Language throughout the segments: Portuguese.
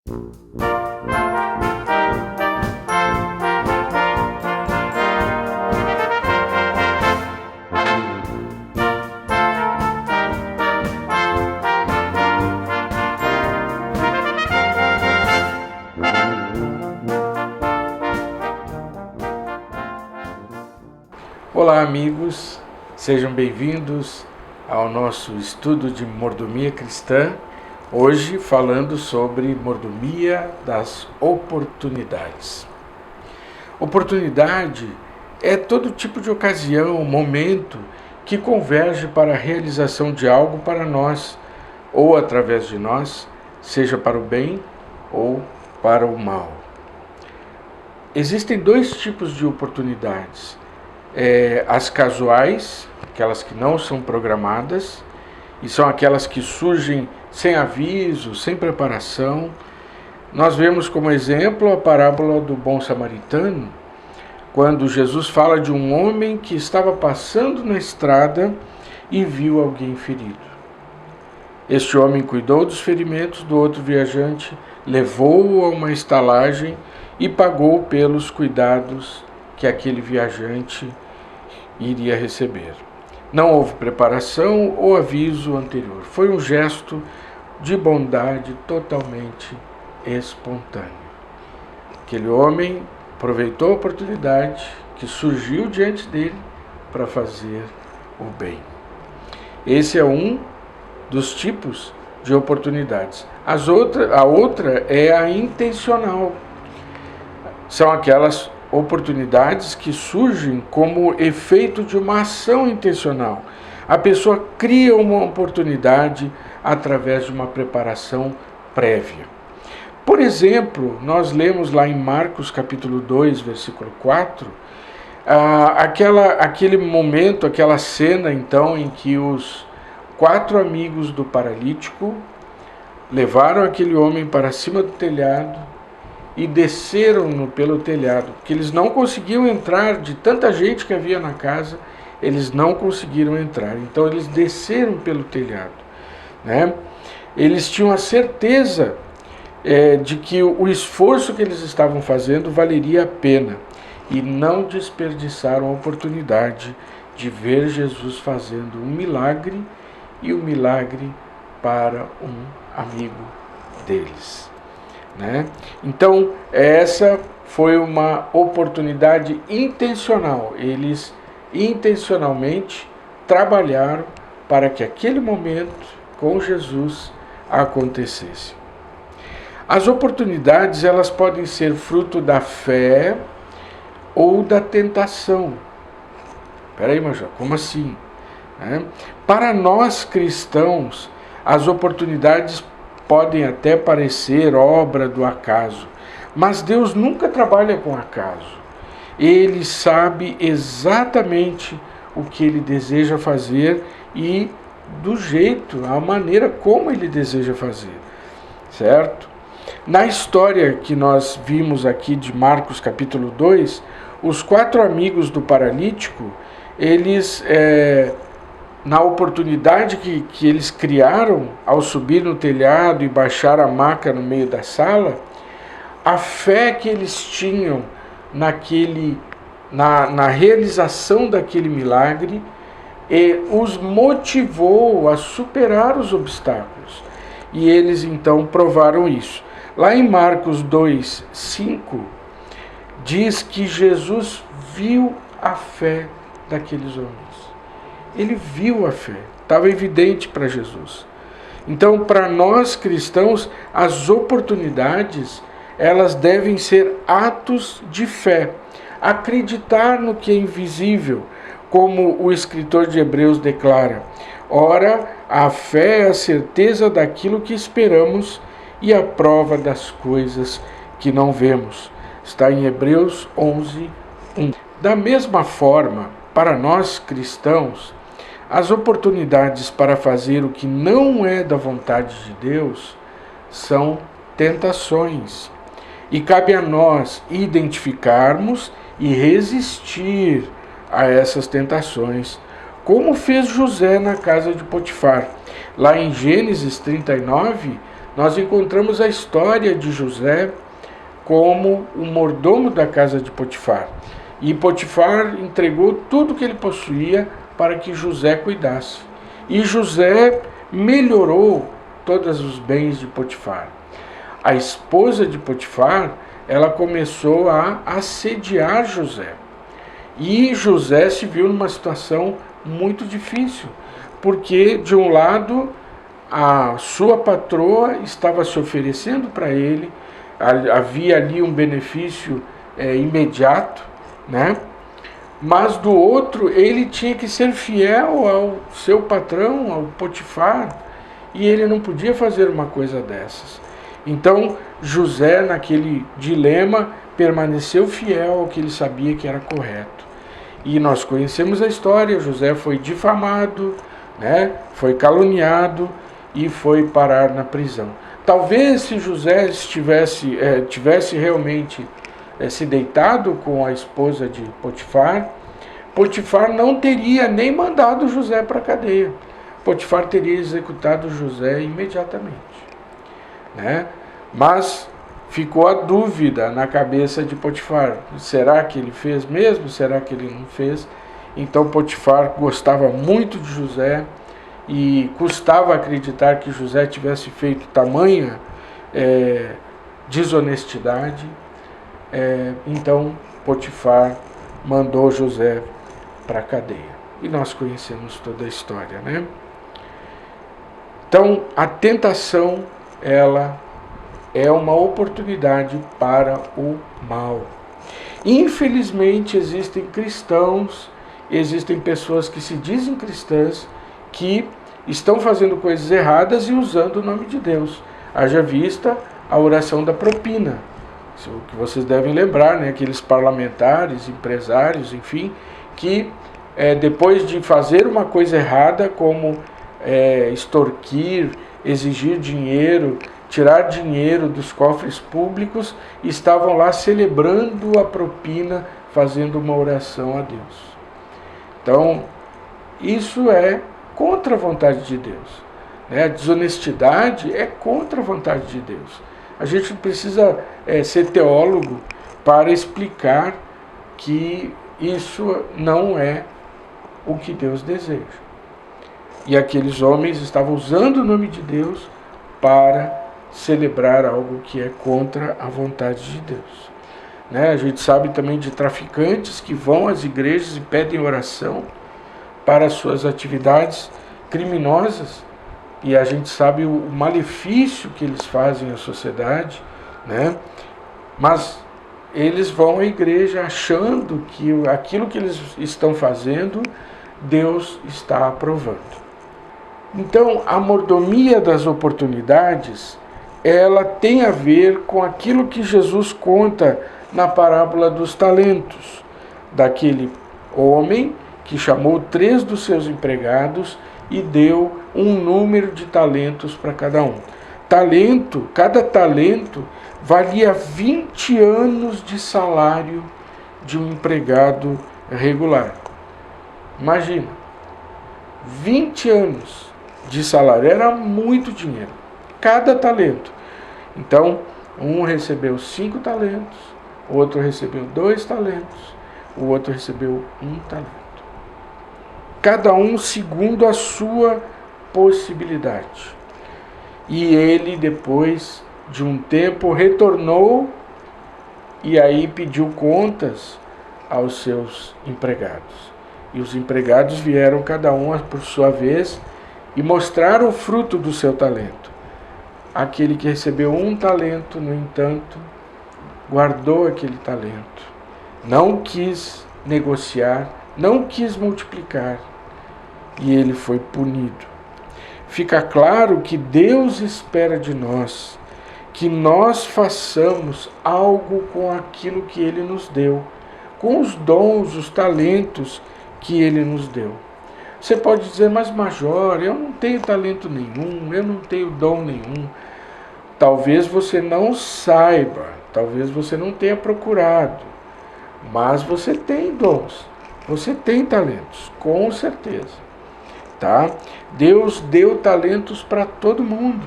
Olá, amigos, sejam bem-vindos ao nosso estudo de mordomia cristã, hoje falando sobre mordomia das oportunidades. Oportunidade é todo tipo de ocasião, momento que converge para a realização de algo para nós ou através de nós, seja para o bem ou para o mal. Existem dois tipos de oportunidades. As casuais, aquelas que não são programadas, e são aquelas que surgem sem aviso, sem preparação. Nós vemos como exemplo a parábola do bom samaritano, quando Jesus fala de um homem que estava passando na estrada e viu alguém ferido. Este homem cuidou dos ferimentos do outro viajante, levou-o a uma estalagem e pagou pelos cuidados que aquele viajante iria receber. Não houve preparação ou aviso anterior. Foi um gesto de bondade totalmente espontâneo. Aquele homem aproveitou a oportunidade que surgiu diante dele para fazer o bem. Esse é um dos tipos de oportunidades. A outra é a intencional. São aquelas oportunidades que surgem como efeito de uma ação intencional. A pessoa cria uma oportunidade através de uma preparação prévia. Por exemplo, nós lemos lá em Marcos capítulo 2, versículo 4, aquele momento, aquela cena então em que os 4 amigos do paralítico levaram aquele homem para cima do telhado e desceram-no pelo telhado, porque eles não conseguiam entrar, de tanta gente que havia na casa, eles não conseguiram entrar, então eles desceram pelo telhado, né? Eles tinham a certeza de que o esforço que eles estavam fazendo valeria a pena, e não desperdiçaram a oportunidade de ver Jesus fazendo um milagre, e o milagre para um amigo deles. Então, essa foi uma oportunidade intencional. Eles intencionalmente trabalharam para que aquele momento com Jesus acontecesse. As oportunidades, elas podem ser fruto da fé ou da tentação. Peraí, Major, como assim? Para nós cristãos, as oportunidades podem até parecer obra do acaso, mas Deus nunca trabalha com acaso. Ele sabe exatamente o que Ele deseja fazer e do jeito, a maneira como Ele deseja fazer, certo? Na história que nós vimos aqui de Marcos capítulo 2, os 4 amigos do paralítico, eles na oportunidade que eles criaram ao subir no telhado e baixar a maca no meio da sala, a fé que eles tinham na realização daquele milagre os motivou a superar os obstáculos. E eles então provaram isso. Lá em Marcos 2, 5, diz que Jesus viu a fé daqueles homens. Ele viu a fé, estava evidente para Jesus. Então, para nós cristãos, as oportunidades, elas devem ser atos de fé. Acreditar no que é invisível, como o escritor de Hebreus declara. Ora, a fé é a certeza daquilo que esperamos e a prova das coisas que não vemos. Está em Hebreus 11, 1. Da mesma forma, para nós cristãos, as oportunidades para fazer o que não é da vontade de Deus são tentações. E cabe a nós identificarmos e resistir a essas tentações, como fez José na casa de Potifar. Lá em Gênesis 39, nós encontramos a história de José como o mordomo da casa de Potifar. E Potifar entregou tudo que ele possuía para que José cuidasse. E José melhorou todos os bens de Potifar. A esposa de Potifar, ela começou a assediar José. E José se viu numa situação muito difícil, porque de um lado a sua patroa estava se oferecendo para ele, havia ali um benefício imediato, né? Mas do outro ele tinha que ser fiel ao seu patrão, ao Potifar, e ele não podia fazer uma coisa dessas. Então José, naquele dilema, permaneceu fiel ao que ele sabia que era correto. E nós conhecemos a história. José foi difamado, né? Foi caluniado e foi parar na prisão. Talvez se José tivesse realmente se deitado com a esposa de Potifar, Potifar não teria nem mandado José para a cadeia. Potifar teria executado José imediatamente, né? Mas ficou a dúvida na cabeça de Potifar. Será que ele fez mesmo? Será que ele não fez? Então Potifar gostava muito de José e custava acreditar que José tivesse feito tamanha desonestidade. Então Potifar mandou José para a cadeia. E nós conhecemos toda a história, né? Então a tentação, ela é uma oportunidade para o mal. Infelizmente existem cristãos, existem pessoas que se dizem cristãs, que estão fazendo coisas erradas e usando o nome de Deus. Haja vista a oração da propina, o que vocês devem lembrar, né? Aqueles parlamentares, empresários, enfim, que depois de fazer uma coisa errada, como extorquir, exigir dinheiro, tirar dinheiro dos cofres públicos, estavam lá celebrando a propina, fazendo uma oração a Deus. Então, isso é contra a vontade de Deus, né? A desonestidade é contra a vontade de Deus. A gente não precisa ser teólogo para explicar que isso não é o que Deus deseja. E aqueles homens estavam usando o nome de Deus para celebrar algo que é contra a vontade de Deus, né? A gente sabe também de traficantes que vão às igrejas e pedem oração para as suas atividades criminosas, e a gente sabe o malefício que eles fazem à sociedade, né? Mas eles vão à igreja achando que aquilo que eles estão fazendo, Deus está aprovando. Então, a mordomia das oportunidades, ela tem a ver com aquilo que Jesus conta na parábola dos talentos, daquele homem que chamou 3 dos seus empregados e deu um número de talentos para cada um. Cada talento valia 20 anos de salário de um empregado regular. Imagina, 20 anos de salário, era muito dinheiro, cada talento. Então, um recebeu 5 talentos, o outro recebeu 2 talentos, o outro recebeu 1 talento. Cada um segundo a sua possibilidade. E ele, depois de um tempo, retornou e aí pediu contas aos seus empregados. E os empregados vieram cada um por sua vez e mostraram o fruto do seu talento. Aquele que recebeu 1 talento, no entanto, guardou aquele talento, não quis negociar, não quis multiplicar, e ele foi punido. Fica claro que Deus espera de nós que nós façamos algo com aquilo que Ele nos deu, com os dons, os talentos que Ele nos deu. Você pode dizer, mas Major, eu não tenho talento nenhum, eu não tenho dom nenhum. Talvez você não saiba, talvez você não tenha procurado, mas você tem dons, você tem talentos, com certeza. Tá? Deus deu talentos para todo mundo.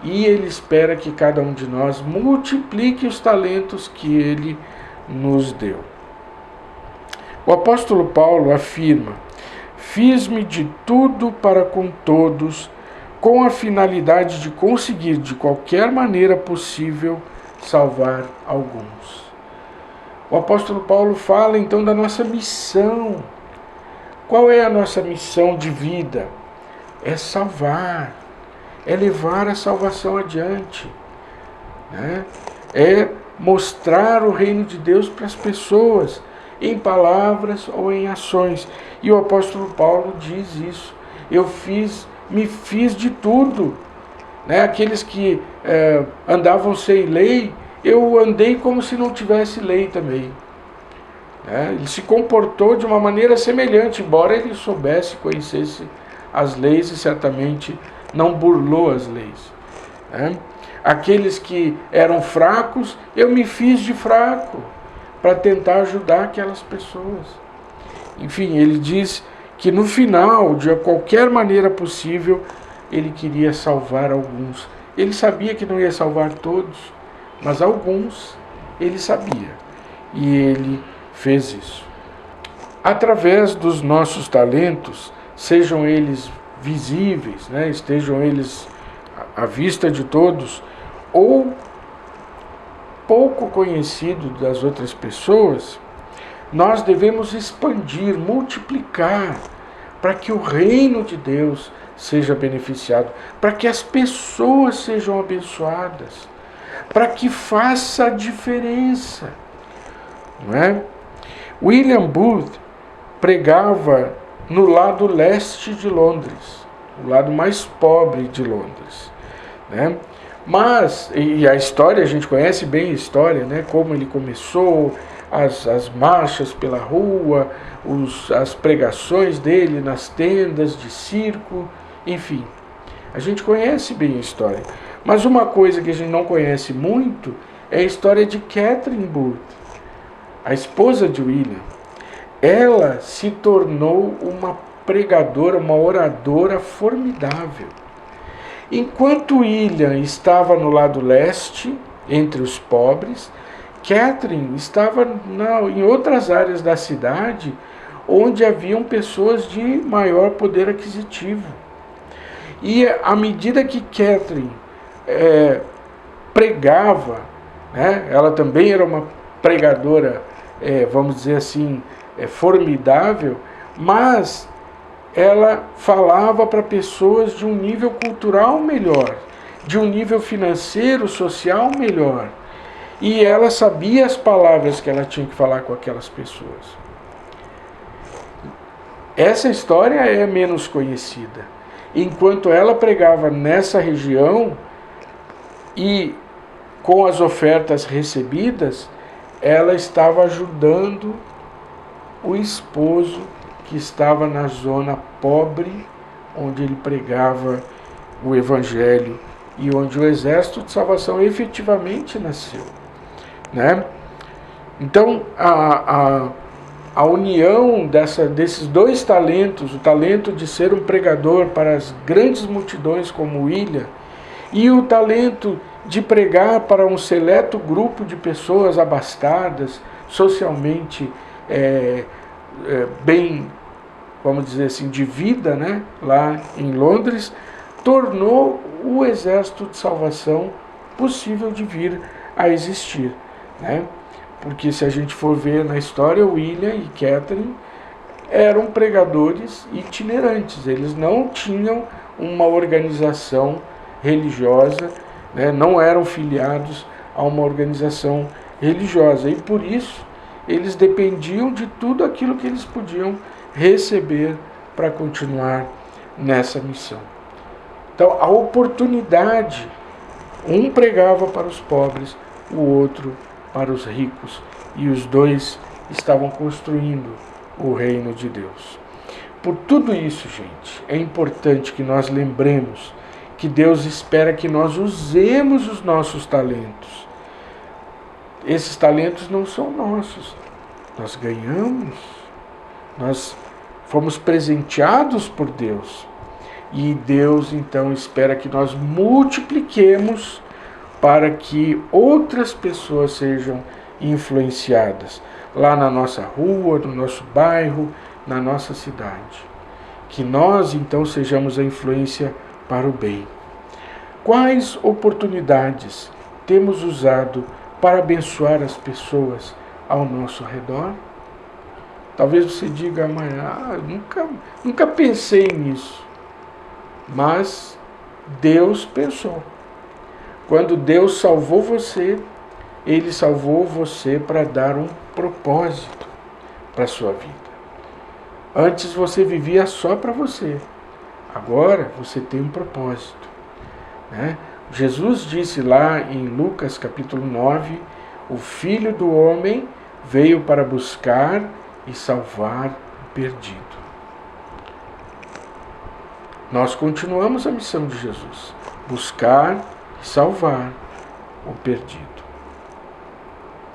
e Ele espera que cada um de nós multiplique os talentos que Ele nos deu. O apóstolo Paulo afirma: fiz-me de tudo para com todos, com a finalidade de conseguir de qualquer maneira possível salvar alguns. O apóstolo Paulo fala então da nossa missão. Qual é a nossa missão de vida? É salvar, é levar a salvação adiante, né? É mostrar o reino de Deus para as pessoas, em palavras ou em ações. E o apóstolo Paulo diz isso: eu me fiz de tudo, né? Aqueles que andavam sem lei, eu andei como se não tivesse lei também. Ele se comportou de uma maneira semelhante, embora ele soubesse, conhecesse as leis e certamente não burlou as leis. Aqueles que eram fracos, eu me fiz de fraco para tentar ajudar aquelas pessoas. Enfim, ele diz que no final, de qualquer maneira possível, ele queria salvar alguns. Ele sabia que não ia salvar todos, mas alguns ele sabia. E ele fez isso. Através dos nossos talentos, sejam eles visíveis, né, estejam eles à vista de todos, ou pouco conhecido das outras pessoas, nós devemos expandir, multiplicar, para que o reino de Deus seja beneficiado, para que as pessoas sejam abençoadas, para que faça a diferença, não é? William Booth pregava no lado leste de Londres, o lado mais pobre de Londres, né? Mas, e a história, a gente conhece bem a história, né? Como ele começou, as marchas pela rua, as pregações dele nas tendas de circo, enfim. A gente conhece bem a história. Mas uma coisa que a gente não conhece muito é a história de Catherine Booth, a esposa de William. Ela se tornou uma pregadora, uma oradora formidável. Enquanto William estava no lado leste, entre os pobres, Catherine estava em outras áreas da cidade, onde haviam pessoas de maior poder aquisitivo. E à medida que Catherine pregava, né, ela também era uma pregadora, vamos dizer assim, formidável, mas ela falava para pessoas de um nível cultural melhor, de um nível financeiro, social melhor. E ela sabia as palavras que ela tinha que falar com aquelas pessoas. Essa história é menos conhecida. Enquanto ela pregava nessa região e com as ofertas recebidas, ela estava ajudando o esposo que estava na zona pobre, onde ele pregava o Evangelho e onde o exército de salvação efetivamente nasceu, né? Então, a união desses dois talentos, o talento de ser um pregador para as grandes multidões como William, e o talento de pregar para um seleto grupo de pessoas abastadas, socialmente bem, vamos dizer assim, de vida, né, lá em Londres, tornou o exército de salvação possível de vir a existir, né? Porque se a gente for ver na história, William e Catherine eram pregadores itinerantes, eles não tinham uma organização religiosa, né? Não eram filiados a uma organização religiosa, e por isso eles dependiam de tudo aquilo que eles podiam receber para continuar nessa missão. Então, a oportunidade, um pregava para os pobres, o outro para os ricos, e os dois estavam construindo o reino de Deus. Por tudo isso, gente, é importante que nós lembremos que Deus espera que nós usemos os nossos talentos. Esses talentos não são nossos, nós ganhamos, nós fomos presenteados por Deus. E Deus então espera que nós multipliquemos para que outras pessoas sejam influenciadas lá na nossa rua, no nosso bairro, na nossa cidade. Que nós então sejamos a influência para o bem. Quais oportunidades temos usado para abençoar as pessoas ao nosso redor? Talvez você diga amanhã, nunca pensei nisso. Mas Deus pensou. Quando Deus salvou você, Ele salvou você para dar um propósito para a sua vida. Antes você vivia só para você. Agora você tem um propósito. Né? Jesus disse lá em Lucas capítulo 9, o Filho do Homem veio para buscar e salvar o perdido. Nós continuamos a missão de Jesus, buscar e salvar o perdido.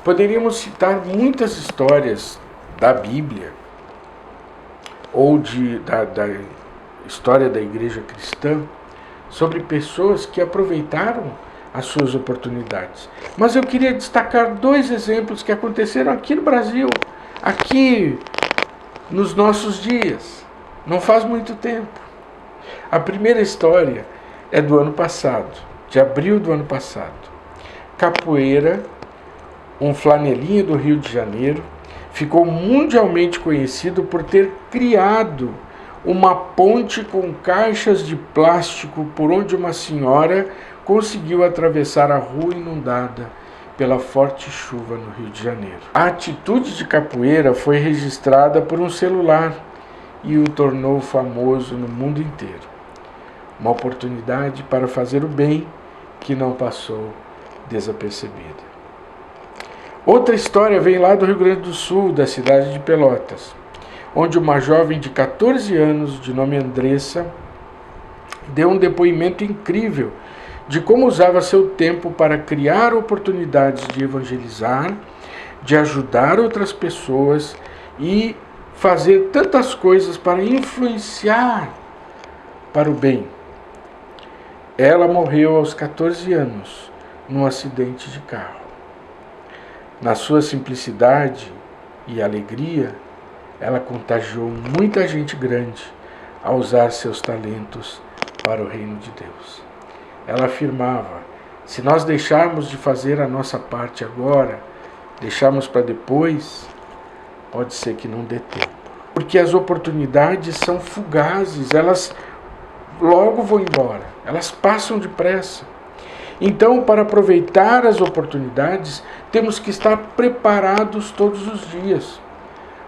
Poderíamos citar muitas histórias da Bíblia ou da história da igreja cristã sobre pessoas que aproveitaram as suas oportunidades. Mas eu queria destacar 2 exemplos que aconteceram aqui no Brasil, aqui nos nossos dias, não faz muito tempo. A primeira história é do ano passado, de abril do ano passado. Capoeira, um flanelinha do Rio de Janeiro, ficou mundialmente conhecido por ter criado uma ponte com caixas de plástico por onde uma senhora conseguiu atravessar a rua inundada pela forte chuva no Rio de Janeiro. A atitude de Capoeira foi registrada por um celular e o tornou famoso no mundo inteiro. Uma oportunidade para fazer o bem que não passou desapercebida. Outra história vem lá do Rio Grande do Sul, da cidade de Pelotas, onde uma jovem de 14 anos, de nome Andressa, deu um depoimento incrível de como usava seu tempo para criar oportunidades de evangelizar, de ajudar outras pessoas e fazer tantas coisas para influenciar para o bem. Ela morreu aos 14 anos num acidente de carro. Na sua simplicidade e alegria, ela contagiou muita gente grande a usar seus talentos para o reino de Deus. Ela afirmava: se nós deixarmos de fazer a nossa parte agora, deixarmos para depois, pode ser que não dê tempo. Porque as oportunidades são fugazes, elas logo vão embora, elas passam depressa. Então, para aproveitar as oportunidades, temos que estar preparados todos os dias.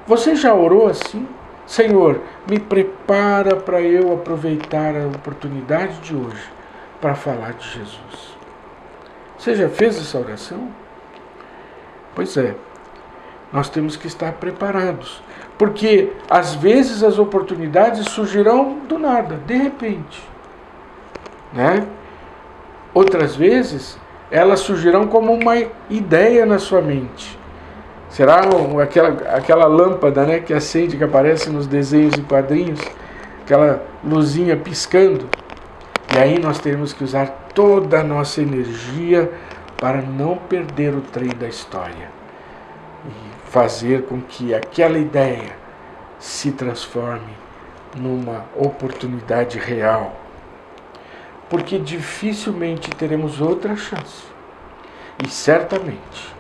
Você já orou assim? Senhor, me prepara para eu aproveitar a oportunidade de hoje para falar de Jesus. Você já fez essa oração? Pois é, nós temos que estar preparados, porque às vezes as oportunidades surgirão do nada, de repente, né? Outras vezes, elas surgirão como uma ideia na sua mente. Será aquela lâmpada, né, que acende, que aparece nos desenhos e quadrinhos, aquela luzinha piscando. E aí nós teremos que usar toda a nossa energia para não perder o trem da história e fazer com que aquela ideia se transforme numa oportunidade real. Porque dificilmente teremos outra chance. E certamente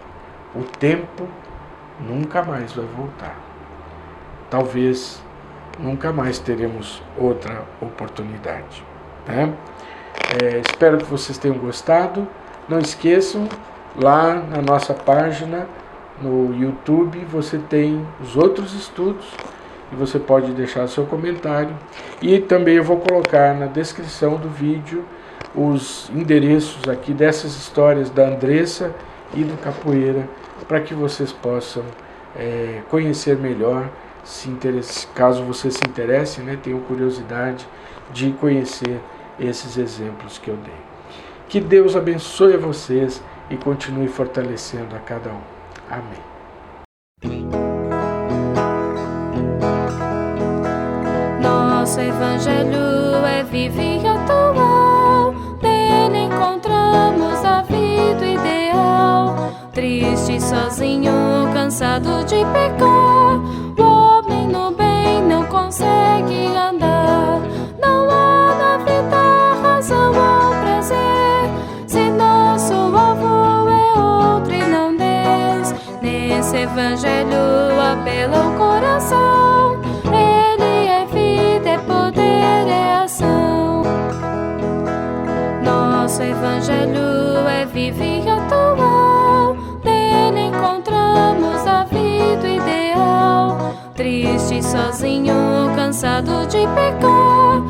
o tempo nunca mais vai voltar. Talvez nunca mais teremos outra oportunidade. Né? Espero que vocês tenham gostado. Não esqueçam, lá na nossa página no YouTube você tem os outros estudos e você pode deixar seu comentário. E também eu vou colocar na descrição do vídeo os endereços aqui dessas histórias da Andressa e do Capoeira, para que vocês possam conhecer melhor, caso você se interesse, né, tenham curiosidade de conhecer esses exemplos que eu dei. Que Deus abençoe a vocês e continue fortalecendo a cada um. Amém. Nosso Evangelho é vivo e atual. Nele encontramos a vida ideal. Triste, sozinho, cansado de pecar, o homem no bem não consegue andar. Não há na vida razão ou prazer, se nosso alvo é outro e não Deus. Nesse evangelho apela o coração, ele é vida, é poder, é ação. Nosso evangelho é vivo e atual. Nele encontramos a vida ideal. Triste, sozinho, cansado de pecar,